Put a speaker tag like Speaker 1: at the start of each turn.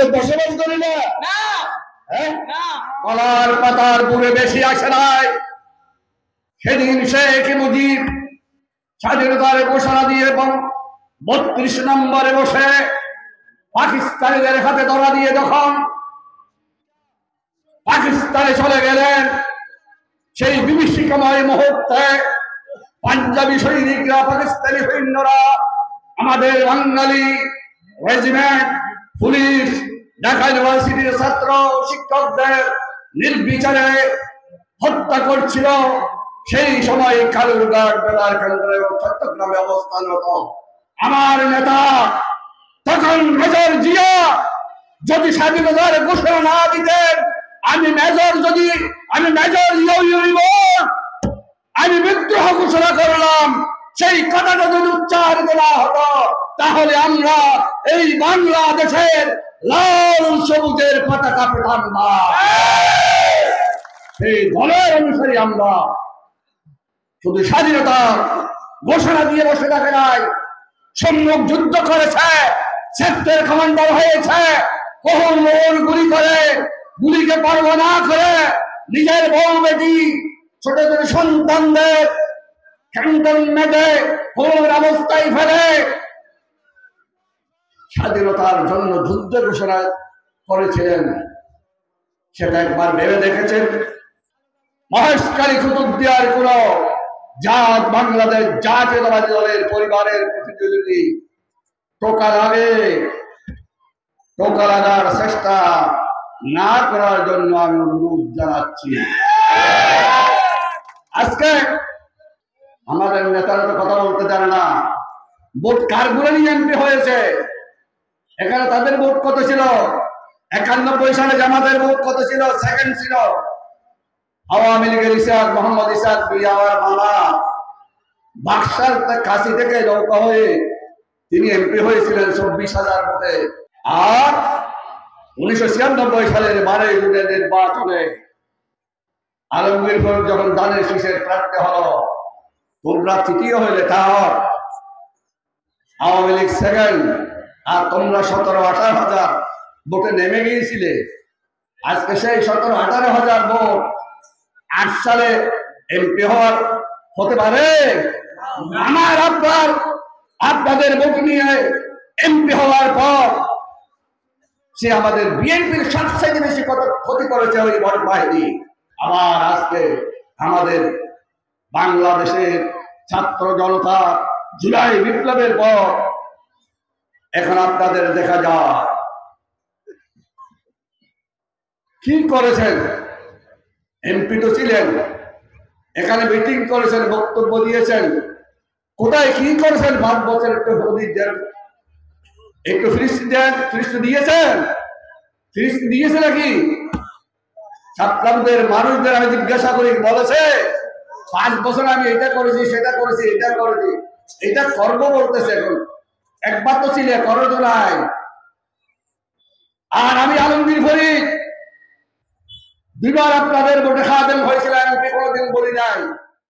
Speaker 1: তো বসবাস করি না। কলার পাতার দূরে বেশি আসে নাই। সেদিন শেখ মুজিব স্বাধীনতার ঘোষণা দিয়ে এবং 32 নম্বরে বসে পাকিস্তানিদের হাতে ধরা দিয়ে যখন পাকিস্তানে চলে গেলেন, সেই বিভীষিকাময় মুহূর্তে পাঞ্জাবি সৈনিকরা, পাকিস্তানি সৈন্যরা আমাদের বাঙালি রেজিমেন্ট, পুলিশ, ঢাকা ইউনিভার্সিটির ছাত্র শিক্ষকদের নির্বিচারে হত্যা করছিল। সেই সময় কালুরঘাট বেলার কেন্দ্রে চট্টগ্রামে অবস্থানরত আমার নেতা তখন মেজর জিয়া যদি স্বাধীনতার ঘোষণা না দিতেন, আমি মেজর আমি বিদ্রোহ ঘোষণা করলাম, সেই কথাটা যদি উচ্চারিত না হতো, তাহলে আমরা এই বাংলাদেশের লাল সবুজের পতাকা পেতাম না। সেই দলের অনুসারী আমরা শুধু স্বাধীনতা ঘোষণা দিয়ে বসে থাকে নাই, সম্মুখ যুদ্ধ করেছে, সেক্টর কমান্ডার হয়েছে, বহু গুলি করে, গুলিকে পরোয়া না করে নিজের বউ বেটি ছোট ছোট সন্তানদের ক্যান্টনমেন্টে কোন অবস্থায় ফেলে স্বাধীনতার জন্য যুদ্ধ ঘোষণা করেছিলেন। সেটা একবার ভেবে দেখেছেন? মহেশখালী কুতুবদিয়ার কোন জাত বাংলাদেশ জাতীয়তাবাদী দলের পরিবারের প্রতিনিধি টোকা লাগার চেষ্টা না করার জন্য আমি অনুরোধ জানাচ্ছি। আজকে আমাদের নেতারা তো কথা বলতে জানে না। ভোট কার গুলো নিয়ে এমপি হয়েছে? এখানে তাদের ভোট কত ছিল? 91 সালে জামাতের ভোট কত ছিল? সেকেন্ড ছিল। আওয়ামী লীগের ইসাক মোহাম্মদ ইসাক আমার মামা বাক্সার কাশি থেকে নৌকা হয়ে তিনি এমপি হয়েছিলেন 24,000 ভোটে। আর 1996 সালের 12 জুনের নির্বাচনে আলমগীর যখন দানের শীষের প্রার্থী হলো, তোমরা তৃতীয় হইলে, তার আওয়ামী লীগ সেকেন্ড, আর তোমরা 17-18 হাজার ভোটে নেমে গিয়েছিলে। আজকে সেই 17-18 হাজার ভোট 8 সালে এমপি হতে পারে? আমার আপনাদের ভোট নিয়ে এমপি হওয়ার পর সে আমাদের বিএনপির সবচেয়ে বেশি ক্ষতি করেছে ওই ভোট বাহিনী। আবার আজকে আমাদের বাংলাদেশের ছাত্র জনতা জুলাই বিপ্লবের পর এখন আপনাদের দেখা যায় কি করেছেন। এমপি তো ছিলেন, এখানে মিটিং করেছেন, বক্তব্য দিয়েছেন, কোথায় কি করেছেন? 5 বছর একটু হদিস দেন, একটু ফিরিস্তি দেন। ফিরিস্তি দিয়েছেন? ফিরিস্তি দিয়েছে নাকি? ছাত্রদের মানুষদের আমি জিজ্ঞাসা করি, বলেছে 5 বছর আমি এটা করেছি, সেটা করেছি, এটা করেছি, এটা করবো বলতেছে। এখন একবার তো ছিলে, করো তো নাই। আর আমি আলমগীর ফরিদ 2 বার আপনাদের ভোটে খাদেম হয়েছিলাম, আমি কোনোদিন বলি নাই